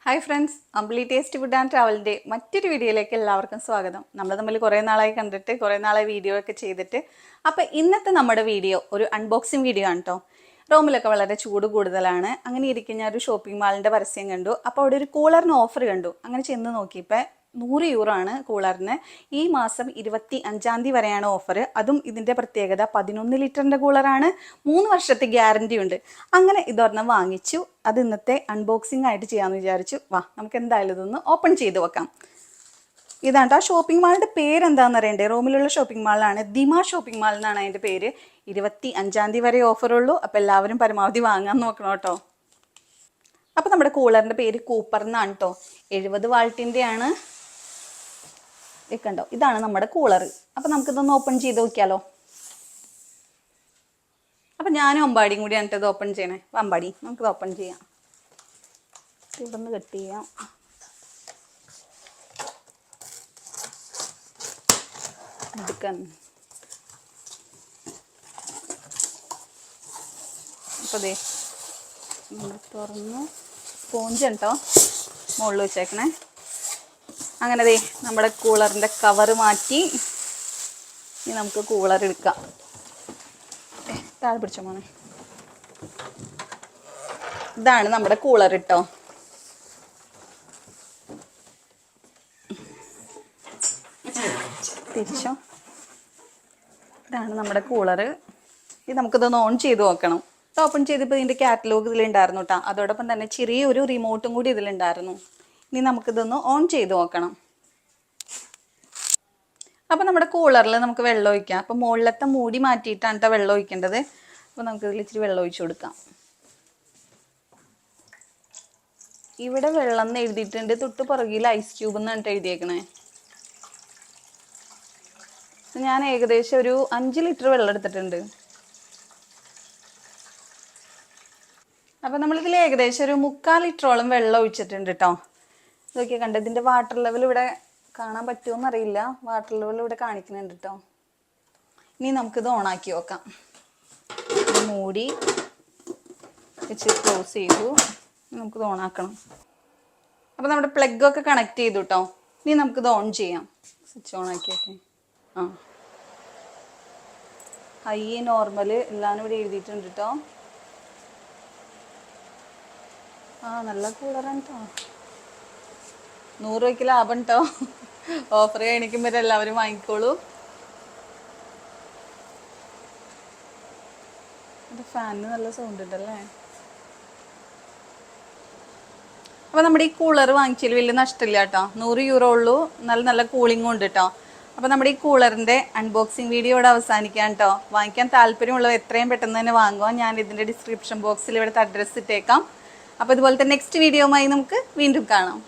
Hi friends, Ambili taste food and ട്രാവലിൻ്റെ മറ്റൊരു വീഡിയോയിലേക്ക് എല്ലാവർക്കും സ്വാഗതം. നമ്മൾ തമ്മിൽ കുറേ നാളായി കണ്ടിട്ട്, കുറേ നാളായി വീഡിയോ ഒക്കെ ചെയ്തിട്ട്. അപ്പോൾ ഇന്നത്തെ നമ്മുടെ വീഡിയോ ഒരു അൺബോക്സിങ് വീഡിയോ ആണ് കേട്ടോ. റൂമിലൊക്കെ വളരെ ചൂട് കൂടുതലാണ്. അങ്ങനെ ഇരിക്കുന്ന ഞാൻ ഒരു ഷോപ്പിംഗ് മാളിൻ്റെ പരസ്യം കണ്ടു. അപ്പോൾ അവിടെ ഒരു കൂളറിന് ഓഫർ കണ്ടു. അങ്ങനെ ചെന്ന് നോക്കിയപ്പോൾ 100 യൂറോ ആണ് കൂളറിന്. ഈ മാസം 25 വരെയാണ് ഓഫർ. അതും ഇതിൻ്റെ പ്രത്യേകത 11 ലിറ്ററിൻ്റെ കൂളറാണ്. 3 വർഷത്തെ ഗ്യാരണ്ടി ഉണ്ട്. അങ്ങനെ ഇതൊരെണ്ണം വാങ്ങിച്ചു. അത് ഇന്നത്തെ അൺബോക്സിംഗ് ആയിട്ട് ചെയ്യാമെന്ന് വിചാരിച്ചു. വാ, നമുക്ക് എന്തായാലും ഇതൊന്ന് ഓപ്പൺ ചെയ്ത് വെക്കാം. ഇതാണ് ആ ഷോപ്പിംഗ് മാളിൻ്റെ പേര് എന്താണെന്ന് അറിയണ്ടേ. റൂമിലുള്ള ഷോപ്പിംഗ് മാളിലാണ്, ദിമ ഷോപ്പിംഗ് മാൾ എന്നാണ് അതിൻ്റെ പേര്. 25 വരെ ഓഫറുള്ളൂ. അപ്പോൾ എല്ലാവരും പരമാവധി വാങ്ങാൻ നോക്കണം കേട്ടോ. അപ്പോൾ നമ്മുടെ കൂളറിൻ്റെ പേര് കൂപ്പർ എന്നാണ് കേട്ടോ. 70 വാൾട്ടിൻ്റെയാണ്. കണ്ടോ, ഇതാണ് നമ്മുടെ കൂളർ. അപ്പം നമുക്കിതൊന്ന് ഓപ്പൺ ചെയ്ത് നോക്കിയാലോ. അപ്പം ഞാനും അമ്പാടിയും കൂടിയാണ് ഇത് ഓപ്പൺ ചെയ്യണേ. അമ്പാടി, നമുക്കിത് ഓപ്പൺ ചെയ്യാം. ഇവിടെ നിന്ന് കട്ട് ചെയ്യാം. എടുക്കാൻ അപ്പോൾ ദേ തുറന്ന് സ്പോഞ്ച് കേട്ടോ മുകളിൽ വെച്ചേക്കണേ. അങ്ങനെ ദേ നമ്മുടെ കൂളറിൻ്റെ കവറ് മാറ്റി. ഇനി നമുക്ക് കൂളർ എടുക്കാം. താഴെ പിടിച്ചോ മോനെ. ഇതാണ് നമ്മുടെ കൂളർ കേട്ടോ. തിരിച്ചോ. ഇതാണ് നമ്മുടെ കൂളർ. ഇത് നമുക്കിതൊന്ന് ഓൺ ചെയ്ത് നോക്കണം. ഇത് ഓപ്പൺ ചെയ്തപ്പോൾ ഇതിൻ്റെ കാറ്റലോഗ് ഇതിലുണ്ടായിരുന്നു കേട്ടോ. അതോടൊപ്പം തന്നെ ചെറിയൊരു റിമോട്ടും കൂടി ഇതിലുണ്ടായിരുന്നു. ഇനി നമുക്കിതൊന്ന് ഓൺ ചെയ്ത് നോക്കണം. അപ്പോൾ നമ്മുടെ കൂളറിൽ നമുക്ക് വെള്ളം ഒഴിക്കാം. അപ്പോൾ മുകളിലത്തെ മൂടി മാറ്റിയിട്ടാണ് കേട്ടോ വെള്ളം ഒഴിക്കേണ്ടത്. അപ്പോൾ നമുക്കിതിൽ ഇച്ചിരി വെള്ളം ഒഴിച്ചു കൊടുക്കാം. ഇവിടെ വെള്ളം എന്ന് എഴുതിയിട്ടുണ്ട്. തൊട്ട് പുറകിൽ ഐസ് ക്യൂബ് എന്നാണ് എഴുതിയേക്കണേ. ഞാൻ ഏകദേശം ഒരു 5 ലിറ്റർ വെള്ളം എടുത്തിട്ടുണ്ട്. അപ്പോൾ നമ്മളിതിൽ ഏകദേശം ഒരു 3/4 ലിറ്ററോളം വെള്ളം ഒഴിച്ചിട്ടുണ്ട് കേട്ടോ. ഇതൊക്കെ കണ്ടത്. ഇതിൻ്റെ വാട്ടർ ലെവൽ ഇവിടെ കാണാൻ പറ്റുമോയെന്ന് അറിയില്ല. വാട്ടർ ലെവൽ ഇവിടെ കാണിക്കുന്നുണ്ട് കേട്ടോ. ഇനി നമുക്കിത് ഓണാക്കി നോക്കാം. മൂടി വെച്ച് ക്ലോസ് ചെയ്തു. നമുക്കിത് ഓണാക്കണം. അപ്പോൾ നമ്മുടെ പ്ലഗൊക്കെ കണക്ട് ചെയ്തു കേട്ടോ. ഇനി നമുക്കിത് ഓൺ ചെയ്യാം. സ്വിച്ച് ഓൺ ആക്കിയൊക്കെ. ഹൈ, നോർമൽ എല്ലാം ഇവിടെ എഴുതിയിട്ടുണ്ട് കേട്ടോ. നല്ല കൂളറാണ് കേട്ടോ. 100 രൂപയ്ക്ക് ലാഭം കേട്ടോ. ഓഫർ കാണിക്കുമ്പോൾ എല്ലാവരും വാങ്ങിക്കോളൂ. ഫാനിന് നല്ല സൗണ്ട് ഉണ്ടല്ലേ. അപ്പോൾ നമ്മുടെ ഈ കൂളർ വാങ്ങിച്ചതിൽ വലിയ നഷ്ടമില്ല കേട്ടോ. 100 യൂറോ ഉള്ളൂ. നല്ല കൂളിംഗും ഉണ്ട് കേട്ടോ. അപ്പോൾ നമ്മുടെ ഈ കൂളറിൻ്റെ അൺബോക്സിങ് വീഡിയോ ഇവിടെ അവസാനിക്കാം കേട്ടോ. വാങ്ങിക്കാൻ താല്പര്യമുള്ളവർ എത്രയും പെട്ടെന്ന് തന്നെ വാങ്ങുക. ഞാൻ ഇതിൻ്റെ ഡിസ്ക്രിപ്ഷൻ ബോക്സിൽ ഇവിടുത്തെ അഡ്രസ്സ് ഇട്ടേക്കാം. അപ്പോൾ ഇതുപോലത്തെ നെക്സ്റ്റ് വീഡിയോയുമായി നമുക്ക് വീണ്ടും കാണാം.